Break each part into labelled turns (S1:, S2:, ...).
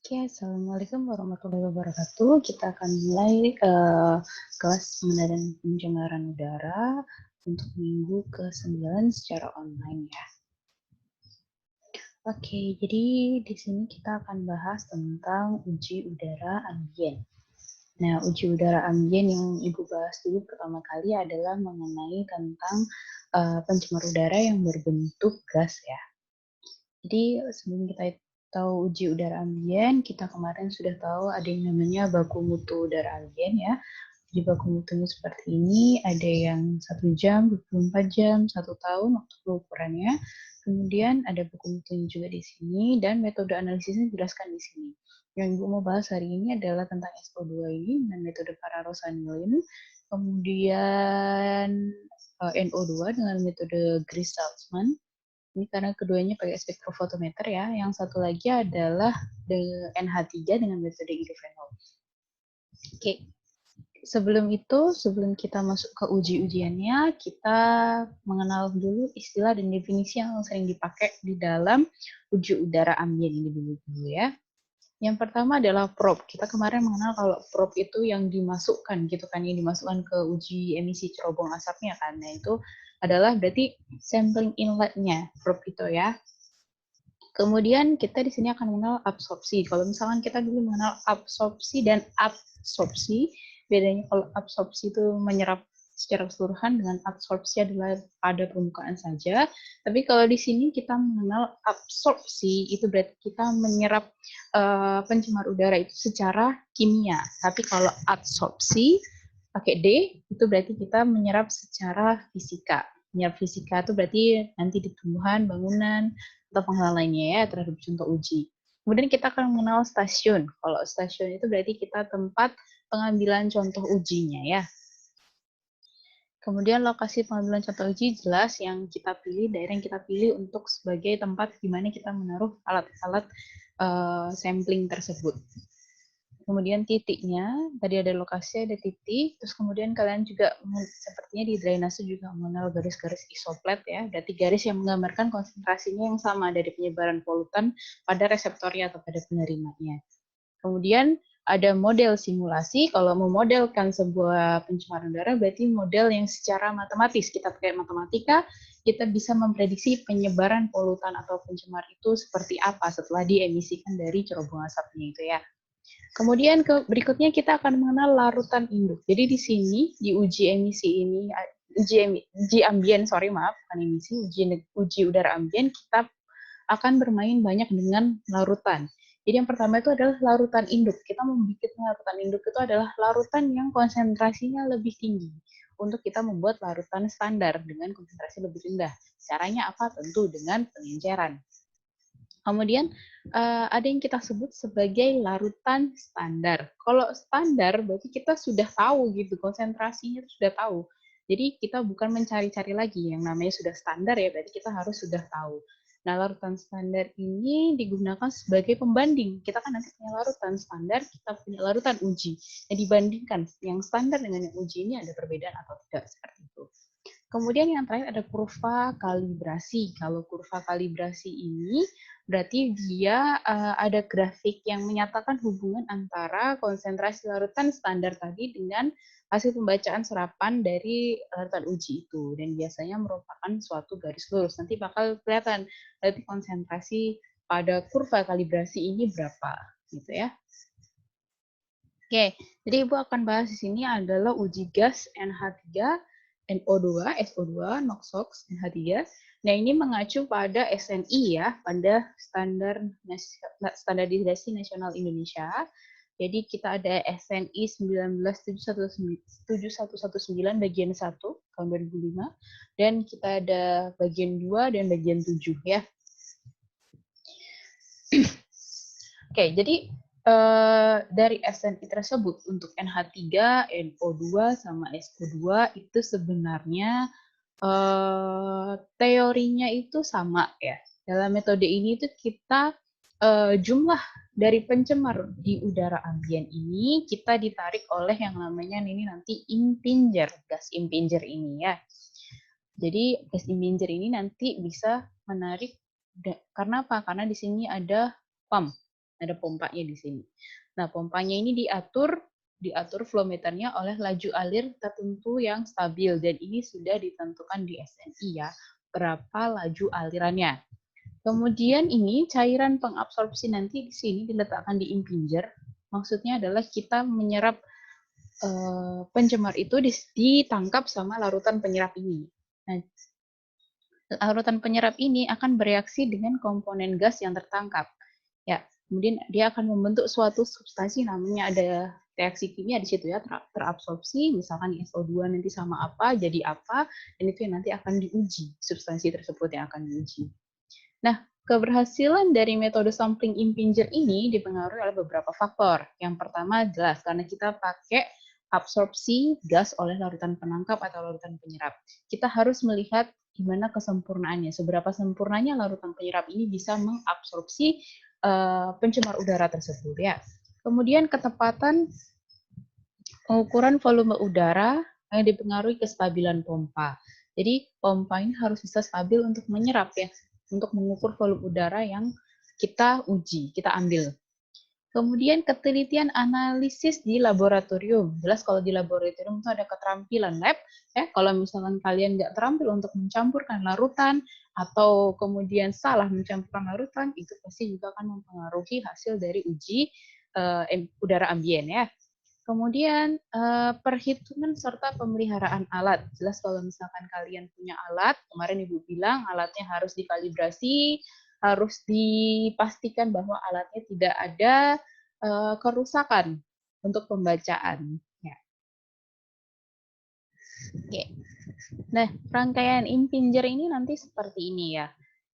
S1: Oke, Assalamualaikum warahmatullahi wabarakatuh. Kita akan mulai kelas pengendalian pencemaran udara untuk minggu ke-9 secara online ya. Oke, jadi di sini kita akan bahas tentang uji udara ambien. Nah, uji udara ambien yang Ibu bahas dulu pertama kali adalah mengenai tentang pencemar udara yang berbentuk gas ya. Jadi sebelum kita tahu uji udara ambien, kita kemarin sudah tahu ada yang namanya baku mutu udara ambien ya. Di baku mutunya seperti ini, ada yang 1 jam, 24 jam, 1 tahun waktu pengukurannya. Kemudian ada baku mutunya juga di sini, dan metode analisisnya dijelaskan di sini. Yang Ibu mau bahas hari ini adalah tentang SO2 ini, dan metode Fararo-Sanilin, kemudian NO2 dengan metode Gris-Salzman. Ini karena keduanya pakai spektrofotometer ya. Yang satu lagi adalah NH3 dengan metode Irofenol. Oke, sebelum itu, sebelum kita masuk ke uji-ujiannya, kita mengenal dulu istilah dan definisi yang sering dipakai di dalam uji udara ambien ini dulu ya. Yang pertama adalah probe. Kita kemarin mengenal kalau probe itu yang dimasukkan gitu kan, yang dimasukkan ke uji emisi cerobong asapnya kan. Nah, itu adalah berarti sampling inletnya probe itu ya. Kemudian kita di sini akan mengenal absorpsi. Kalau misalkan kita dulu mengenal absorpsi dan absorpsi, bedanya kalau absorpsi itu menyerap secara keseluruhan, dengan absorpsi adalah pada permukaan saja. Tapi kalau di sini kita mengenal absorpsi, itu berarti kita menyerap pencemar udara itu secara kimia. Tapi kalau absorpsi pakai D, itu berarti kita menyerap secara fisika. Menyerap fisika itu berarti nanti di tumbuhan, bangunan, atau pengenalan lainnya ya terhadap contoh uji. Kemudian kita akan mengenal stasiun. Kalau stasiun itu berarti kita tempat pengambilan contoh ujinya ya. Kemudian lokasi pengambilan contoh uji jelas yang kita pilih, daerah yang kita pilih untuk sebagai tempat di mana kita menaruh alat-alat sampling tersebut. Kemudian titiknya, tadi ada lokasi, ada titik, terus kemudian kalian juga sepertinya di drainase juga mengenal garis-garis isoplet ya, berarti garis yang menggambarkan konsentrasinya yang sama dari penyebaran polutan pada reseptornya atau pada penerimanya. Kemudian ada model simulasi, kalau memodelkan sebuah pencemaran udara berarti model yang secara matematis, kita pakai matematika, kita bisa memprediksi penyebaran polutan atau pencemar itu seperti apa setelah diemisikan dari cerobong asapnya itu ya. Kemudian berikutnya kita akan mengenal larutan induk. Jadi di sini di uji emisi ini, uji ambien, sorry maaf, bukan emisi, uji udara ambien, kita akan bermain banyak dengan larutan. Jadi yang pertama itu adalah larutan induk. Kita membuat larutan induk itu adalah larutan yang konsentrasinya lebih tinggi. Untuk kita membuat larutan standar dengan konsentrasi lebih rendah. Caranya apa? Tentu dengan pengenceran. Kemudian ada yang kita sebut sebagai larutan standar. Kalau standar berarti kita sudah tahu gitu, konsentrasinya sudah tahu. Jadi kita bukan mencari-cari lagi, yang namanya sudah standar ya, berarti kita harus sudah tahu. Nah, larutan standar ini digunakan sebagai pembanding. Kita kan nanti punya larutan standar, kita punya larutan uji. Nah, dibandingkan yang standar dengan yang uji ini ada perbedaan atau tidak, seperti itu. Kemudian yang terakhir ada kurva kalibrasi. Kalau kurva kalibrasi ini berarti dia ada grafik yang menyatakan hubungan antara konsentrasi larutan standar tadi dengan hasil pembacaan serapan dari larutan uji itu. Dan biasanya merupakan suatu garis lurus. Nanti bakal kelihatan berarti konsentrasi pada kurva kalibrasi ini berapa, gitu ya. Oke, jadi Ibu akan bahas di sini adalah uji gas NH3, NO2, SO2, NOx, NH3. Nah, ini mengacu pada SNI ya, pada standarisasi nasional Indonesia. Jadi kita ada SNI 197119 bagian 1 tahun 2005, dan kita ada bagian 2 dan bagian 7 ya. Oke, jadi dari SNI tersebut untuk NH3, NO2, sama SO2 itu sebenarnya teorinya itu sama ya. Dalam metode ini itu kita jumlah dari pencemar di udara ambien ini kita ditarik oleh yang namanya ini nanti impingement, gas impingement ini ya. Jadi gas impingement ini nanti bisa menarik, karena apa? Karena di sini ada pump. Ada pompanya di sini. Nah, pompanya ini diatur flow meternya oleh laju alir tertentu yang stabil, dan ini sudah ditentukan di SNI ya, berapa laju alirannya. Kemudian ini cairan pengabsorpsi nanti di sini diletakkan di impinger. Maksudnya adalah kita menyerap pencemar itu ditangkap sama larutan penyerap ini. Nah, larutan penyerap ini akan bereaksi dengan komponen gas yang tertangkap. Ya, kemudian dia akan membentuk suatu substansi, namanya ada reaksi kimia di situ ya, terabsorpsi, misalkan SO2 nanti sama apa, jadi apa, dan itu yang nanti akan diuji, substansi tersebut yang akan diuji. Nah, keberhasilan dari metode sampling impinger ini dipengaruhi oleh beberapa faktor. Yang pertama jelas karena kita pakai absorpsi gas oleh larutan penangkap atau larutan penyerap. Kita harus melihat gimana kesempurnaannya, seberapa sempurnanya larutan penyerap ini bisa mengabsorpsi pencemar udara tersebut ya. Kemudian ketepatan pengukuran volume udara yang dipengaruhi kestabilan pompa. Jadi pompa ini harus bisa stabil untuk menyerap ya, untuk mengukur volume udara yang kita uji, kita ambil. Kemudian ketelitian analisis di laboratorium. Jelas kalau di laboratorium itu ada keterampilan lab. Ya, kalau misalkan kalian nggak terampil untuk mencampurkan larutan atau kemudian salah mencampurkan larutan, itu pasti juga akan mempengaruhi hasil dari uji udara ambien ya. Kemudian perhitungan serta pemeliharaan alat. Jelas kalau misalkan kalian punya alat, kemarin Ibu bilang alatnya harus dikalibrasi, harus dipastikan bahwa alatnya tidak ada kerusakan untuk pembacaan. Ya. Oke. Nah, rangkaian impinger ini nanti seperti ini ya.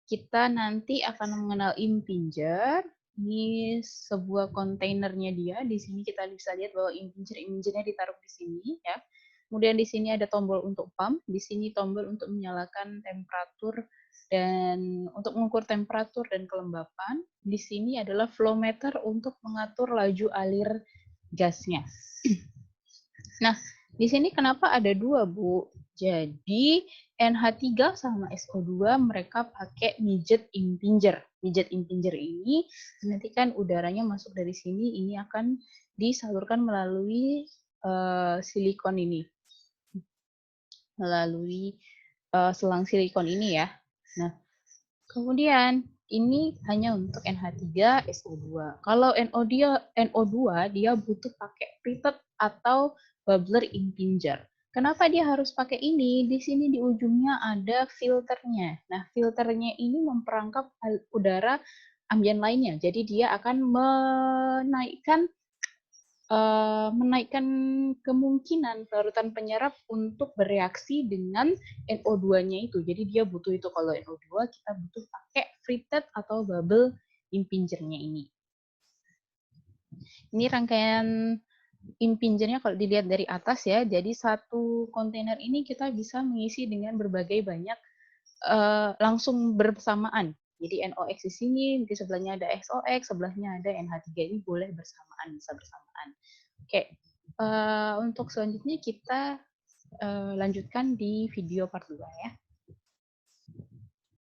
S1: Kita nanti akan mengenal impinger. Ini sebuah kontainernya dia. Di sini kita bisa lihat bahwa impingernya ditaruh di sini ya. Kemudian di sini ada tombol untuk pump, di sini tombol untuk menyalakan temperatur dan untuk mengukur temperatur dan kelembapan. Di sini adalah flow meter untuk mengatur laju alir gasnya. Nah, di sini kenapa ada dua, Bu? Jadi, NH3 sama SO2 mereka pakai midget impinger. Midget impinger ini nanti kan udaranya masuk dari sini, ini akan disalurkan melalui silikon ini. Melalui selang silikon ini ya. Nah, kemudian ini hanya untuk NH3, SO2. Kalau NO2 dia butuh pakai pipet atau bubbler impinger. Kenapa dia harus pakai ini? Di sini di ujungnya ada filternya. Nah, filternya ini memperangkap udara ambien lainnya. Jadi dia akan menaikkan kemungkinan larutan penyerap untuk bereaksi dengan NO2-nya itu. Jadi dia butuh itu. Kalau NO2 kita butuh pakai treated atau bubble impingernya ini. Ini rangkaian impingernya kalau dilihat dari atas ya. Jadi satu kontainer ini kita bisa mengisi dengan berbagai banyak langsung bersamaan. Jadi NOx di sini, di sebelahnya ada SOx, sebelahnya ada NH3, ini boleh bersamaan, bisa bersamaan. Oke, untuk selanjutnya kita lanjutkan di video part 2 ya.